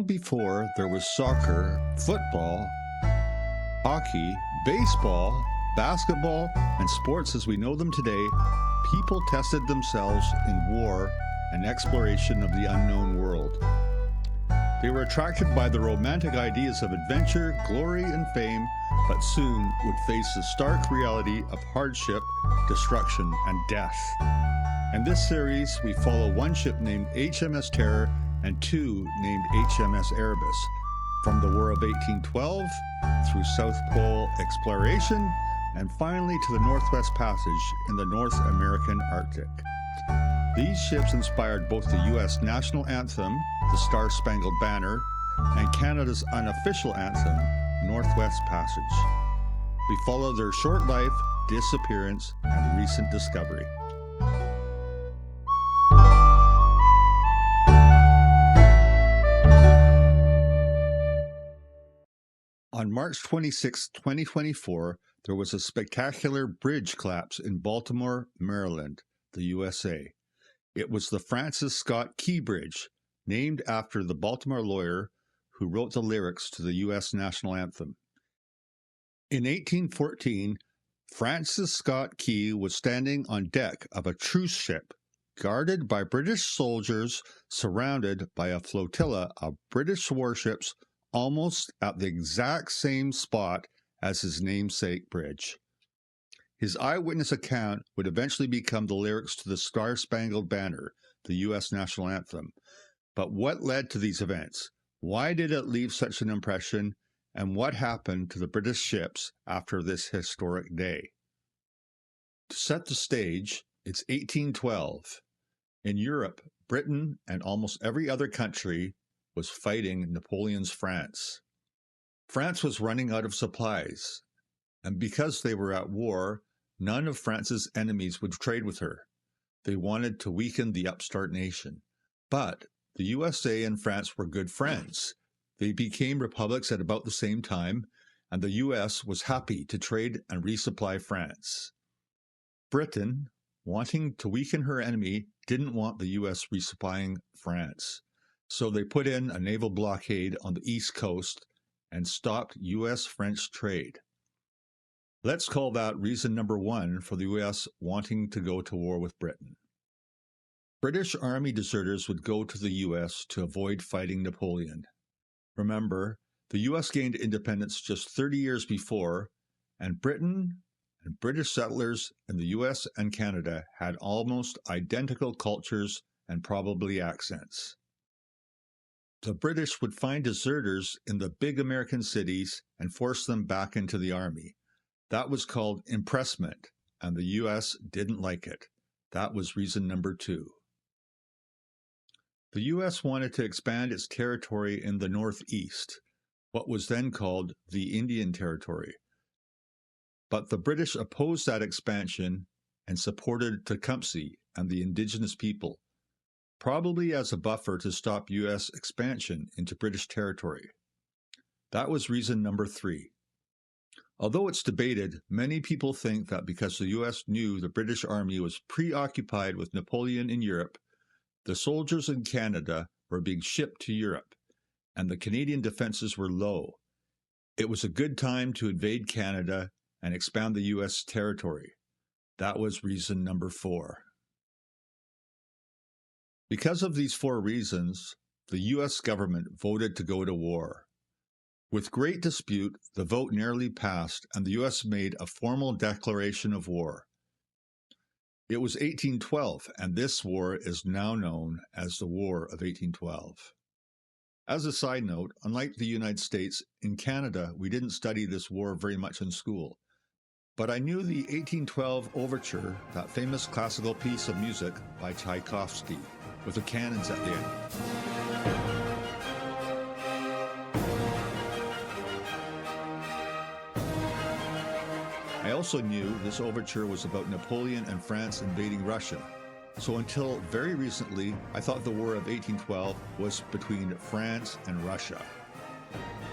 before there was soccer, football, hockey, baseball, basketball, and sports as we know them today, people tested themselves in war and exploration of the unknown world. They were attracted by the romantic ideas of adventure, glory, and fame, but soon would face the stark reality of hardship, destruction, and death. In this series, we follow one ship named HMS Terror and two named HMS Erebus, from the War of 1812 through South Pole exploration and finally to the Northwest Passage in the North American Arctic. These ships inspired both the U.S. national anthem, the Star-Spangled Banner, and Canada's unofficial anthem, Northwest Passage. We follow their short life, disappearance, and recent discovery. On March 26, 2024, there was a spectacular bridge collapse in Baltimore, Maryland, the USA. It was the Francis Scott Key Bridge, named after the Baltimore lawyer who wrote the lyrics to the U.S. national anthem. In 1814, Francis Scott Key was standing on deck of a truce ship, guarded by British soldiers, surrounded by a flotilla of British warships almost at the exact same spot as his namesake bridge. His eyewitness account would eventually become the lyrics to the Star-Spangled Banner, the U.S. national anthem. But what led to these events? Why did it leave such an impression? And what happened to the British ships after this historic day? To set the stage, it's 1812. In Europe, Britain and almost every other country was fighting Napoleon's France. France was running out of supplies, and because they were at war, none of France's enemies would trade with her. They wanted to weaken the upstart nation. But the USA and France were good friends. They became republics at about the same time, and the US was happy to trade and resupply France. Britain, wanting to weaken her enemy, didn't want the US resupplying France. So they put in a naval blockade on the East Coast and stopped US-French trade. Let's call that reason number one for the US wanting to go to war with Britain. British Army deserters would go to the US to avoid fighting Napoleon. Remember, the US gained independence just 30 years before, and Britain and British settlers in the US and Canada had almost identical cultures and probably accents. The British would find deserters in the big American cities and force them back into the army. That was called impressment, and the U.S. didn't like it. That was reason number two. The U.S. wanted to expand its territory in the Northeast, what was then called the Indian Territory. But the British opposed that expansion and supported Tecumseh and the indigenous people, probably as a buffer to stop U.S. expansion into British territory. That was reason number three. Although it's debated, many people think that because the U.S. knew the British Army was preoccupied with Napoleon in Europe, the soldiers in Canada were being shipped to Europe, and the Canadian defenses were low. It was a good time to invade Canada and expand the U.S. territory. That was reason number four. Because of these four reasons, the U.S. government voted to go to war. With great dispute, the vote nearly passed, and the U.S. made a formal declaration of war. It was 1812, and this war is now known as the War of 1812. As a side note, unlike the United States, in Canada we didn't study this war very much in school. But I knew the 1812 Overture, that famous classical piece of music by Tchaikovsky, with the cannons at the end. I also knew this overture was about Napoleon and France invading Russia. So until very recently, I thought the War of 1812 was between France and Russia.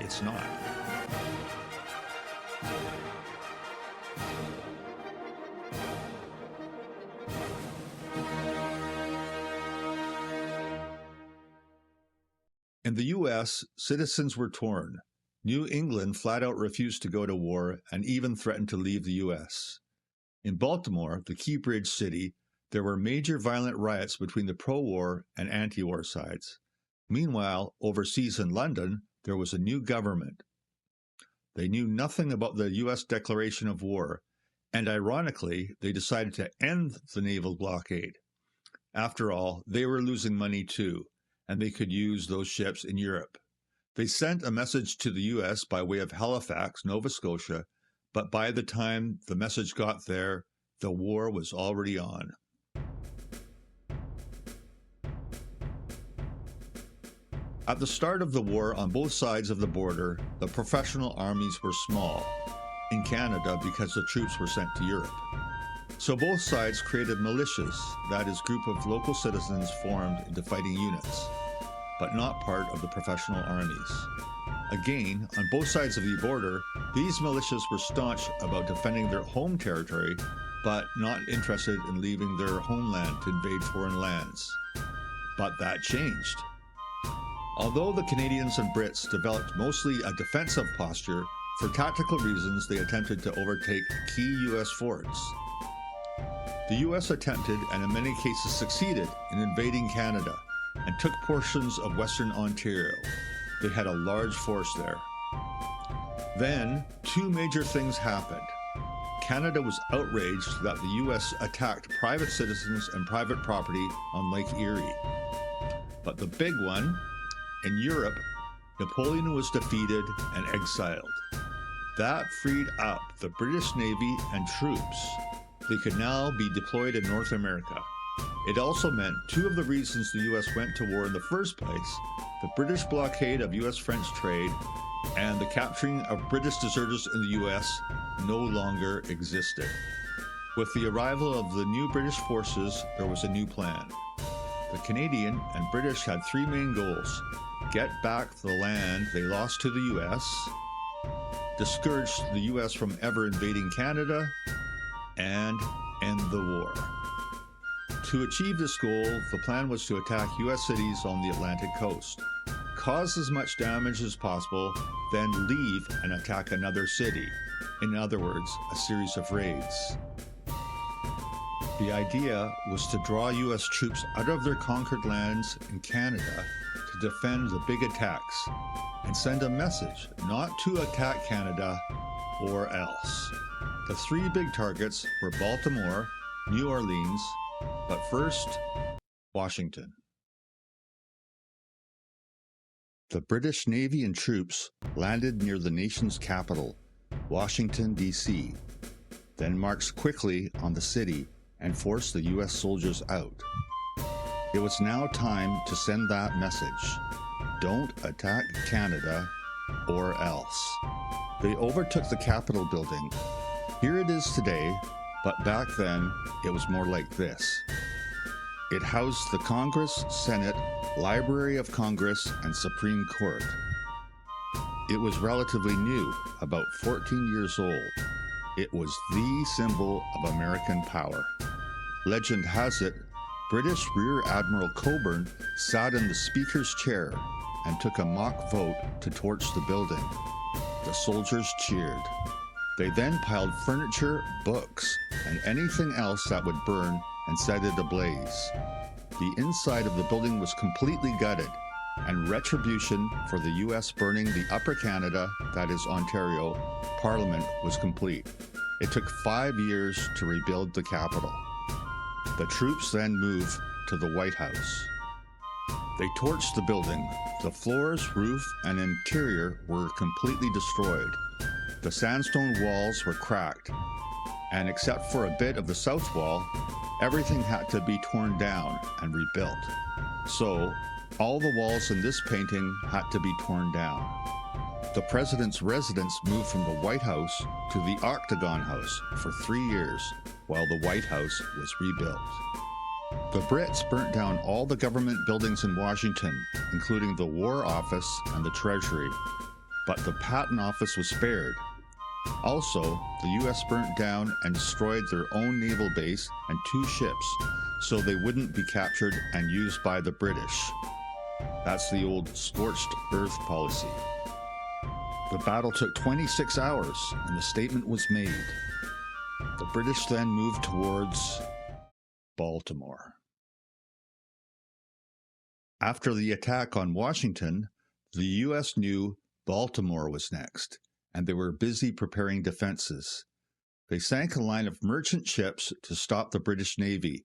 It's not. In the U.S., citizens were torn. New England flat out refused to go to war and even threatened to leave the U.S. In Baltimore, the key bridge city, there were major violent riots between the pro-war and anti-war sides. Meanwhile, overseas in London, there was a new government. They knew nothing about the U.S. declaration of war, and ironically, they decided to end the naval blockade. After all, they were losing money too, and they could use those ships in Europe. They sent a message to the U.S. by way of Halifax, Nova Scotia, but by the time the message got there, the war was already on. At the start of the war on both sides of the border, the professional armies were small, in Canada because the troops were sent to Europe. So both sides created militias, that is, group of local citizens formed into fighting units, but not part of the professional armies. Again, on both sides of the border, these militias were staunch about defending their home territory, but not interested in leaving their homeland to invade foreign lands. But that changed. Although the Canadians and Brits developed mostly a defensive posture, for tactical reasons they attempted to overtake key U.S. forts. The U.S. attempted, and in many cases succeeded, in invading Canada, and took portions of Western Ontario. They had a large force there. Then, two major things happened. Canada was outraged that the U.S. attacked private citizens and private property on Lake Erie. But the big one, in Europe, Napoleon was defeated and exiled. That freed up the British Navy and troops. They could now be deployed in North America. It also meant two of the reasons the U.S. went to war in the first place, the British blockade of U.S.-French trade and the capturing of British deserters in the U.S. no longer existed. With the arrival of the new British forces, there was a new plan. The Canadian and British had three main goals: get back the land they lost to the U.S., discourage the U.S. from ever invading Canada, and end the war. To achieve this goal, the plan was to attack U.S. cities on the Atlantic coast, cause as much damage as possible, then leave and attack another city. In other words, a series of raids. The idea was to draw U.S. troops out of their conquered lands in Canada to defend the big attacks and send a message not to attack Canada or else. The three big targets were Baltimore, New Orleans, but first, Washington. The British Navy and troops landed near the nation's capital, Washington, D.C., then marched quickly on the city and forced the U.S. soldiers out. It was now time to send that message: don't attack Canada or else. They overtook the Capitol building. Here it is today, but back then it was more like this. It housed the Congress, Senate, Library of Congress, and Supreme Court. It was relatively new, about 14 years old. It was the symbol of American power. Legend has it, British Rear Admiral Cockburn sat in the Speaker's chair and took a mock vote to torch the building. The soldiers cheered. They then piled furniture, books, and anything else that would burn and set it ablaze. The inside of the building was completely gutted, and retribution for the U.S. burning the Upper Canada, that is Ontario, Parliament was complete. It took 5 years to rebuild the capital. The troops then moved to the White House. They torched the building. The floors, roof, and interior were completely destroyed. The sandstone walls were cracked, and except for a bit of the south wall, everything had to be torn down and rebuilt. So, all the walls in this painting had to be torn down. The president's residence moved from the White House to the Octagon House for 3 years, while the White House was rebuilt. The Brits burnt down all the government buildings in Washington, including the War Office and the Treasury, but the Patent Office was spared. Also, the U.S. burnt down and destroyed their own naval base and 2 ships, so they wouldn't be captured and used by the British. That's the old scorched earth policy. The battle took 26 hours, and the statement was made. The British then moved towards Baltimore. After the attack on Washington, the U.S. knew Baltimore was next, and they were busy preparing defenses. They sank a line of merchant ships to stop the British Navy,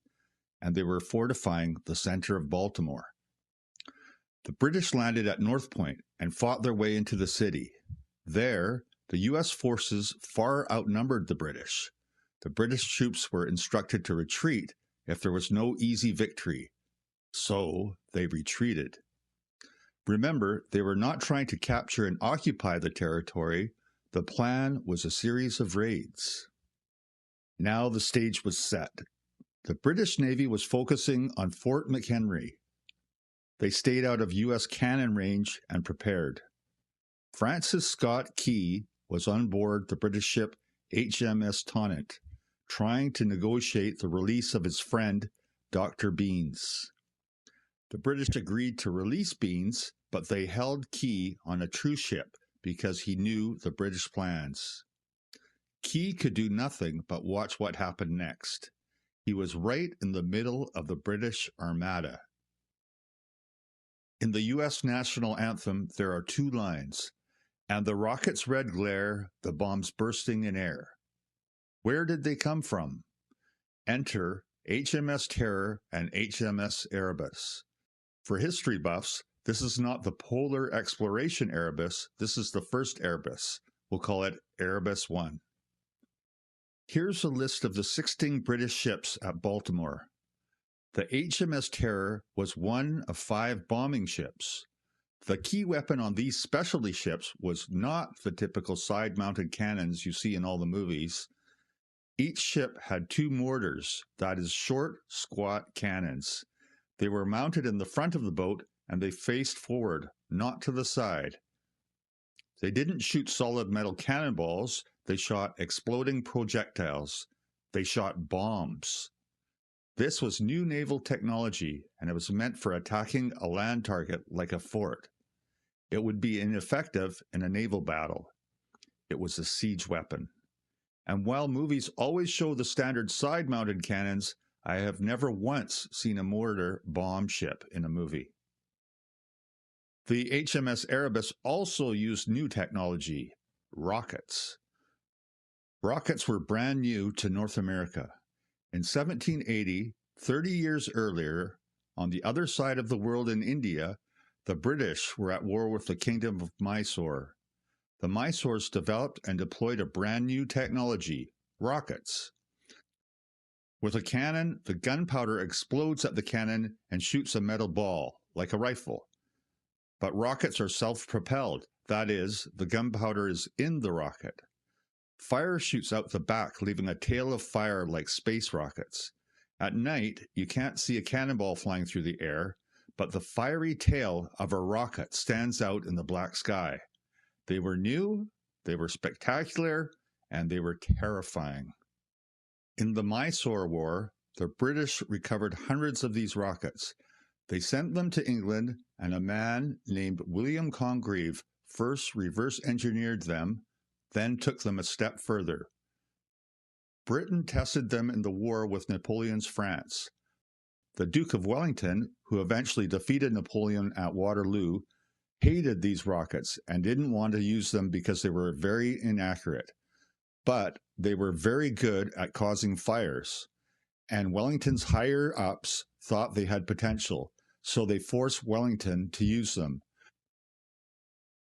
and they were fortifying the center of Baltimore. The British landed at North Point and fought their way into the city. There, the U.S. forces far outnumbered the British. The British troops were instructed to retreat if there was no easy victory, so they retreated. Remember, they were not trying to capture and occupy the territory. The plan was a series of raids. Now the stage was set. The British Navy was focusing on Fort McHenry. They stayed out of U.S. cannon range and prepared. Francis Scott Key was on board the British ship HMS Terror, trying to negotiate the release of his friend, Dr. Beans. The British agreed to release Beans, but they held Key on a truce ship because he knew the British plans. Key could do nothing but watch what happened next. He was right in the middle of the British Armada. In the U.S. national anthem, there are two lines, "And the rocket's red glare, the bombs bursting in air." Where did they come from? Enter HMS Terror and HMS Erebus. For history buffs, this is not the Polar Exploration Erebus, this is the first Erebus. We'll call it Erebus 1. Here's a list of the 16 British ships at Baltimore. The HMS Terror was one of 5 bombing ships. The key weapon on these specialty ships was not the typical side-mounted cannons you see in all the movies. Each ship had 2 mortars, that is, short, squat cannons. They were mounted in the front of the boat, and they faced forward, not to the side. They didn't shoot solid metal cannonballs, they shot exploding projectiles. They shot bombs. This was new naval technology, and it was meant for attacking a land target like a fort. It would be ineffective in a naval battle. It was a siege weapon. And while movies always show the standard side-mounted cannons, I have never once seen a mortar bomb ship in a movie. The HMS Erebus also used new technology, rockets. Rockets were brand new to North America. In 1780, 30 years earlier, on the other side of the world in India, the British were at war with the Kingdom of Mysore. The Mysores developed and deployed a brand new technology, rockets. With a cannon, the gunpowder explodes at the cannon and shoots a metal ball, like a rifle. But rockets are self-propelled, that is, the gunpowder is in the rocket. Fire shoots out the back, leaving a tail of fire like space rockets. At night, you can't see a cannonball flying through the air, but the fiery tail of a rocket stands out in the black sky. They were new, they were spectacular, and they were terrifying. In the Mysore War, the British recovered hundreds of these rockets. They sent them to England, and a man named William Congreve first reverse-engineered them, then took them a step further. Britain tested them in the war with Napoleon's France. The Duke of Wellington, who eventually defeated Napoleon at Waterloo, hated these rockets and didn't want to use them because they were very inaccurate. But they were very good at causing fires, and Wellington's higher-ups thought they had potential, so they forced Wellington to use them.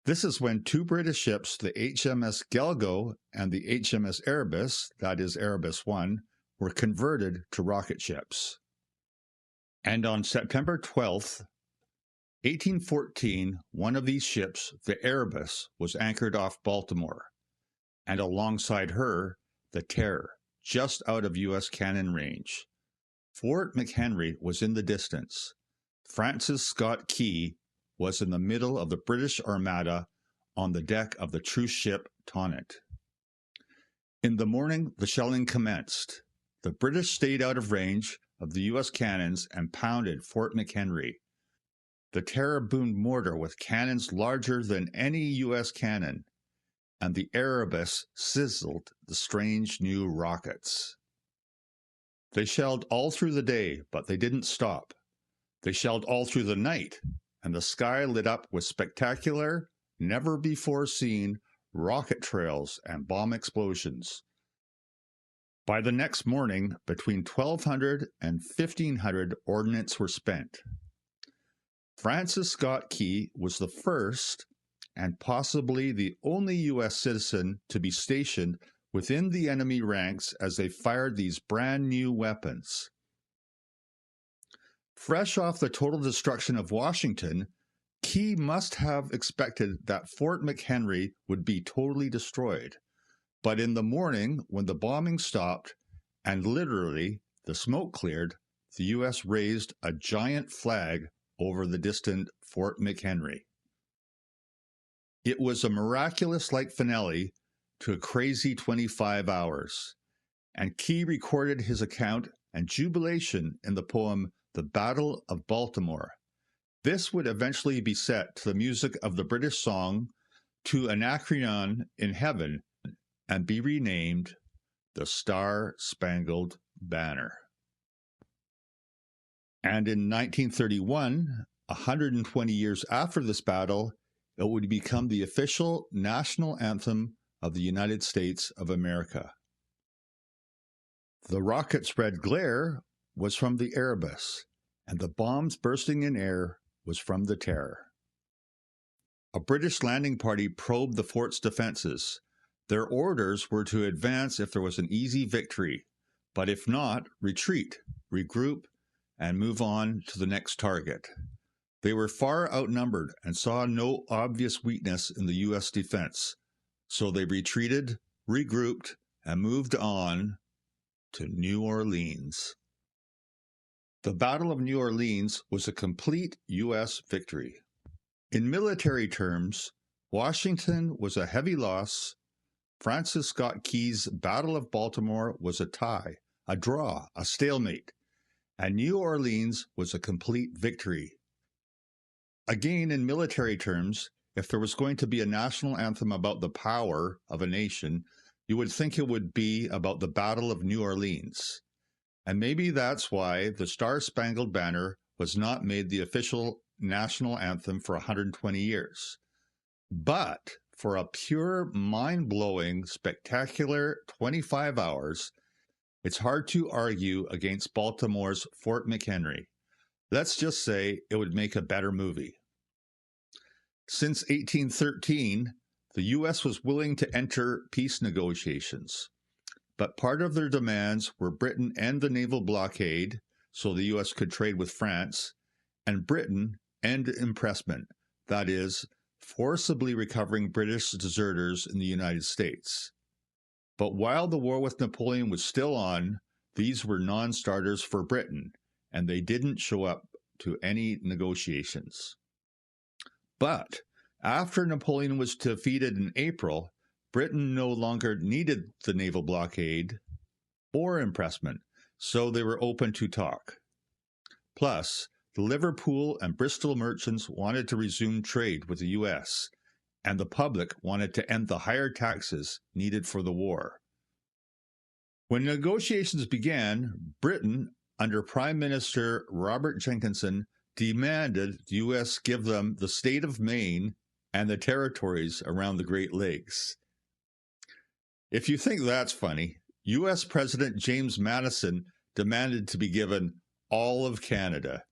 This is when 2 British ships, the HMS Galgo and the HMS Erebus, that is Erebus 1, were converted to rocket ships. And on September 12th, 1814, one of these ships, the Erebus, was anchored off Baltimore, and alongside her, the Terror, just out of U.S. cannon range. Fort McHenry was in the distance. Francis Scott Key was in the middle of the British Armada on the deck of the truce ship Tonnant. In the morning, the shelling commenced. The British stayed out of range of the U.S. cannons and pounded Fort McHenry. The Terror boomed mortar with cannons larger than any U.S. cannon, and the Erebus sizzled the strange new rockets. They shelled all through the day, but they didn't stop. They shelled all through the night, and the sky lit up with spectacular, never-before-seen rocket trails and bomb explosions. By the next morning, between 1,200 and 1,500 ordnance were spent. Francis Scott Key was the first and possibly the only U.S. citizen to be stationed within the enemy ranks as they fired these brand new weapons. Fresh off the total destruction of Washington, Key must have expected that Fort McHenry would be totally destroyed. But in the morning, when the bombing stopped and literally the smoke cleared, the U.S. raised a giant flag over the distant Fort McHenry. It was a miraculous-like finale to a crazy 25 hours, and Key recorded his account and jubilation in the poem The Battle of Baltimore. This would eventually be set to the music of the British song To Anacreon in Heaven and be renamed the Star-Spangled Banner. And in 1931, 120 years after this battle, it would become the official national anthem of the United States of America. The rocket's red glare was from the Erebus, and the bombs bursting in air was from the Terror. A British landing party probed the fort's defenses. Their orders were to advance if there was an easy victory, but if not, retreat, regroup, and move on to the next target. They were far outnumbered and saw no obvious weakness in the U.S. defense, so they retreated, regrouped, and moved on to New Orleans. The Battle of New Orleans was a complete U.S. victory. In military terms, Washington was a heavy loss. Francis Scott Key's Battle of Baltimore was a tie, a draw, a stalemate, and New Orleans was a complete victory. Again, in military terms, if there was going to be a national anthem about the power of a nation, you would think it would be about the Battle of New Orleans. And maybe that's why the Star-Spangled Banner was not made the official national anthem for 120 years. But for a pure, mind-blowing, spectacular 25 hours, it's hard to argue against Baltimore's Fort McHenry. Let's just say it would make a better movie. Since 1813, the U.S. was willing to enter peace negotiations, but part of their demands were Britain end the naval blockade so the U.S. could trade with France, and Britain end impressment, that is, forcibly recovering British deserters in the United States. But while the war with Napoleon was still on, these were non-starters for Britain, and they didn't show up to any negotiations. But after Napoleon was defeated in April, Britain no longer needed the naval blockade or impressment, so they were open to talk. Plus, the Liverpool and Bristol merchants wanted to resume trade with the U.S., and the public wanted to end the higher taxes needed for the war. When negotiations began, Britain, under Prime Minister Robert Jenkinson, demanded the U.S. give them the state of Maine and the territories around the Great Lakes. If you think that's funny, U.S. President James Madison demanded to be given all of Canada.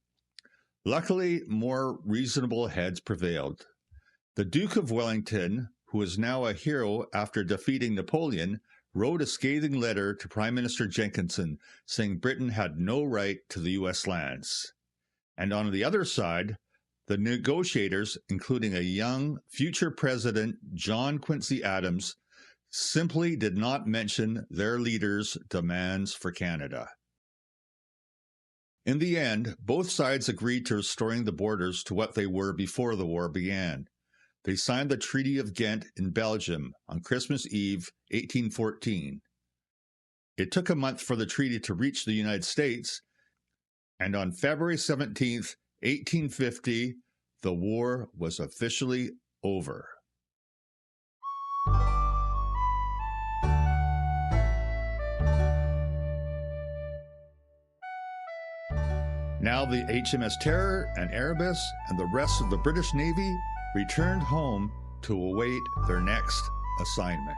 Luckily, more reasonable heads prevailed. The Duke of Wellington, who is now a hero after defeating Napoleon, wrote a scathing letter to Prime Minister Jenkinson saying Britain had no right to the U.S. lands. And on the other side, the negotiators, including a young future President John Quincy Adams, simply did not mention their leaders' demands for Canada. In the end, both sides agreed to restoring the borders to what they were before the war began. They signed the Treaty of Ghent in Belgium on Christmas Eve, 1814. It took a month for the treaty to reach the United States, and on February 17, 1850, The war was officially over. Now the HMS Terror and Erebus and the rest of the British Navy returned home to await their next assignment.